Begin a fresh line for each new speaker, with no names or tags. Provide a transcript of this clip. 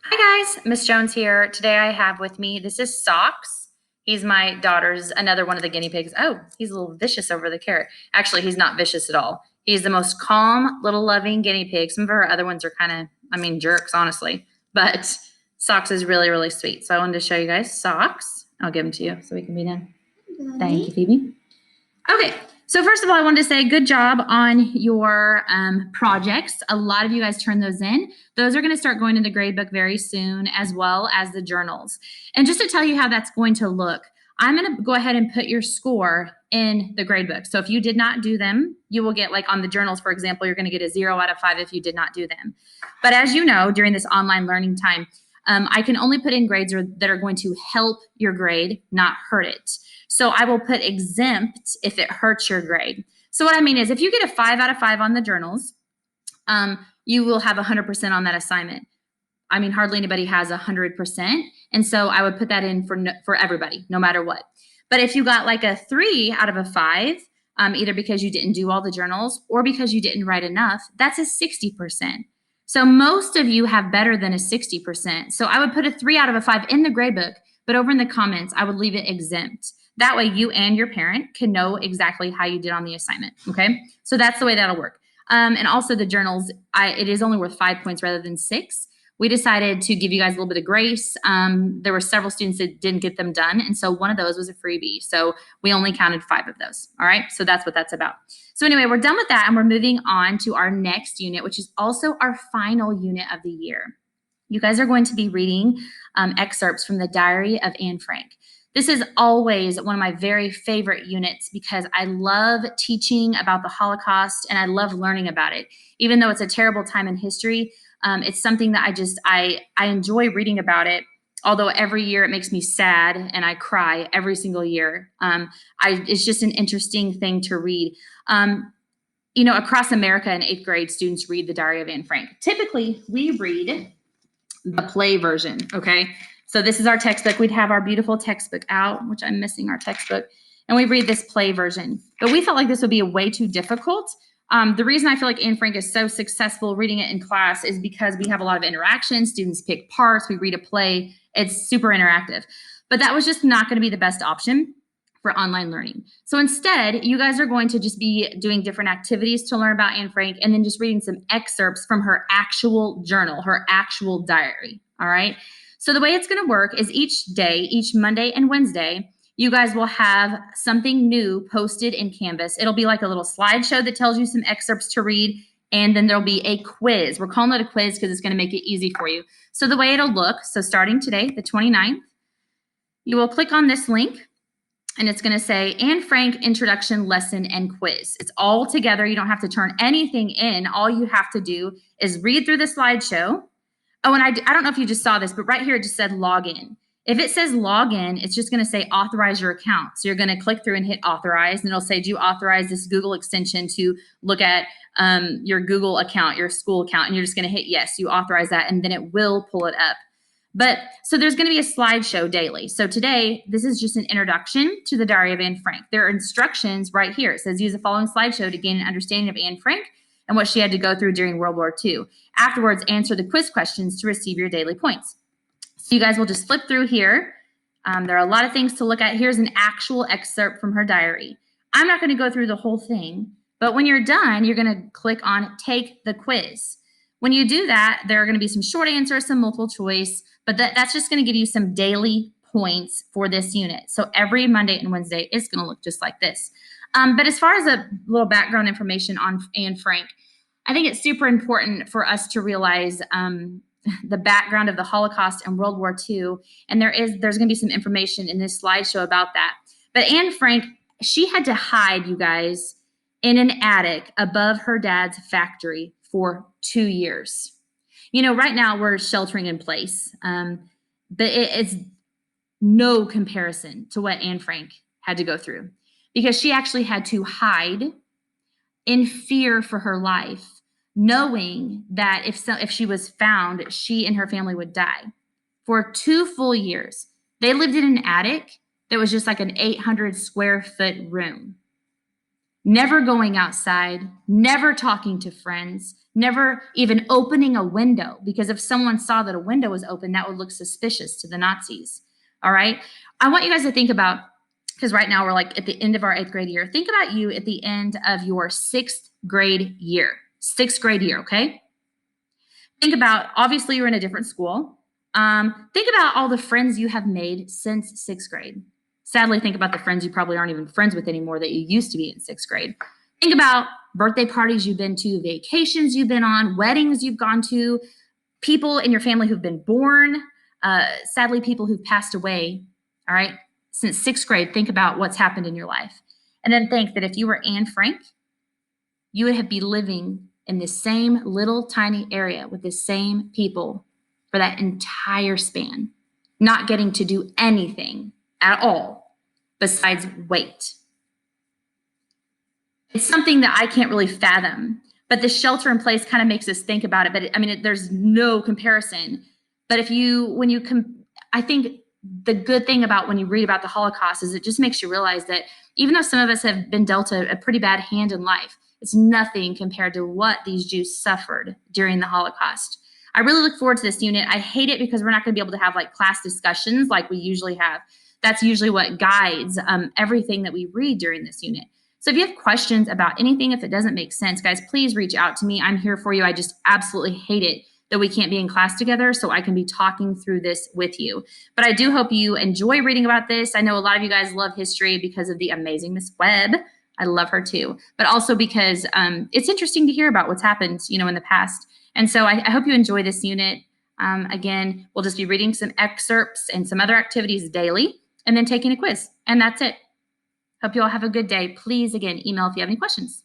Hi guys, Miss Jones here. Today I have with me, this is Socks. He's my daughter's, another one of the guinea pigs. Oh, he's a little vicious over the carrot. Actually, he's not vicious at all. He's the most calm, little loving guinea pig. Some of our other ones are kind of, jerks, honestly. But Socks is really, really sweet. So I wanted to show you guys Socks. I'll give him to you so we can be done. Thank you, Phoebe. Okay, so first of all, I wanted to say good job on your projects. A lot of you guys turned those in. Those are going to start going in the gradebook very soon, as well as the journals. And just to tell you how that's going to look, I'm going to go ahead and put your score in the gradebook. So if you did not do them, you will get, like on the journals, for example, you're going to get a 0 out of 5 if you did not do them. But as you know, during this online learning time, I can only put in grades that are going to help your grade, not hurt it. So I will put exempt if it hurts your grade. So what I mean is if you get a 5 out of 5 on the journals, you will have 100% on that assignment. I mean, hardly anybody has 100%. And so I would put that in for everybody, no matter what. But if you got like a 3 out of a 5, either because you didn't do all the journals or because you didn't write enough, that's a 60%. So most of you have better than a 60%. So I would put a 3 out of a 5 in the gradebook, but over in the comments, I would leave it exempt. That way you and your parent can know exactly how you did on the assignment, okay? So that's the way that'll work. And also the journals, it is only worth 5 points rather than 6. We decided to give you guys a little bit of grace. There were several students that didn't get them done, and so one of those was a freebie. So we only counted 5 of those, all right? So that's what that's about. So anyway, we're done with that, and we're moving on to our next unit, which is also our final unit of the year. You guys are going to be reading excerpts from the Diary of Anne Frank. This is always one of my very favorite units because I love teaching about the Holocaust and I love learning about it. Even though it's a terrible time in history, it's something that I enjoy reading about it. Although every year it makes me sad and I cry every single year. It's just an interesting thing to read. Across America in 8th grade, students read the Diary of Anne Frank. Typically, we read the play version, okay? So this is our textbook. We'd have our beautiful textbook out, which I'm missing our textbook, and we read this play version. But we felt like this would be way too difficult. The reason I feel like Anne Frank is so successful reading it in class is because we have a lot of interaction. Students pick parts. We read a play. It's super interactive. But that was just not going to be the best option for online learning. So instead, you guys are going to just be doing different activities to learn about Anne Frank and then just reading some excerpts from her actual journal, her actual diary, all right? So the way it's going to work is each day, each Monday and Wednesday, you guys will have something new posted in Canvas. It'll be like a little slideshow that tells you some excerpts to read, and then there'll be a quiz. We're calling it a quiz because it's going to make it easy for you. So the way it'll look, so starting today, the 29th, you will click on this link, and it's going to say Anne Frank Introduction Lesson and Quiz. It's all together. You don't have to turn anything in. All you have to do is read through the slideshow. Oh, and I don't know if you just saw this, but right here it just said log in. If it says log in, it's just going to say authorize your account. So you're going to click through and hit authorize, and it'll say, do you authorize this Google extension to look at your Google account, your school account? And you're just going to hit yes, you authorize that, and then it will pull it up. But so there's going to be a slideshow daily. So today, this is just an introduction to the Diary of Anne Frank. There are instructions right here. It says use the following slideshow to gain an understanding of Anne Frank and what she had to go through during World War II. Afterwards, answer the quiz questions to receive your daily points. So you guys will just flip through here. There are a lot of things to look at. Here's an actual excerpt from her diary. I'm not going to go through the whole thing, but when you're done, you're going to click on Take the Quiz. When you do that, there are going to be some short answers, some multiple choice, but that's just going to give you some daily points for this unit. So every Monday and Wednesday is going to look just like this. But as far as a little background information on Anne Frank, I think it's super important for us to realize the background of the Holocaust and World War II. And there's going to be some information in this slideshow about that. But Anne Frank, she had to hide, you guys, in an attic above her dad's factory for 2 years. Right now we're sheltering in place, but it's no comparison to what Anne Frank had to go through, because she actually had to hide in fear for her life, knowing that if she was found, she and her family would die. For 2 full years, they lived in an attic that was just like an 800 square foot room. never going outside, never talking to friends, never even opening a window, because if someone saw that a window was open, that would look suspicious to the Nazis. All right. I want you guys to think about, because right now we're like at the end of our 8th grade year. Think about you at the end of your 6th grade year. 6th grade year, okay? Think about, obviously, you're in a different school. Think about all the friends you have made since 6th grade. Sadly, think about the friends you probably aren't even friends with anymore that you used to be in 6th grade. Think about birthday parties you've been to, vacations you've been on, weddings you've gone to, people in your family who've been born, sadly, people who've passed away, all right, since 6th grade. Think about what's happened in your life. And then think that if you were Anne Frank, you would be living in the same little tiny area with the same people for that entire span, not getting to do anything at all besides wait. It's something that I can't really fathom, but the shelter in place kind of makes us think about it. But I mean, there's no comparison. But I think the good thing about when you read about the Holocaust is it just makes you realize that even though some of us have been dealt a pretty bad hand in life, it's nothing compared to what these Jews suffered during the Holocaust. I really look forward to this unit. I hate it because we're not going to be able to have like class discussions like we usually have. That's usually what guides everything that we read during this unit. So if you have questions about anything, if it doesn't make sense, guys, please reach out to me. I'm here for you. I just absolutely hate it that we can't be in class together so I can be talking through this with you. But I do hope you enjoy reading about this. I know a lot of you guys love history because of the amazing Miss Webb. I love her too, but also because it's interesting to hear about what's happened, in the past. And so I hope you enjoy this unit. Again, we'll just be reading some excerpts and some other activities daily and then taking a quiz. And that's it. Hope you all have a good day. Please, again, email if you have any questions.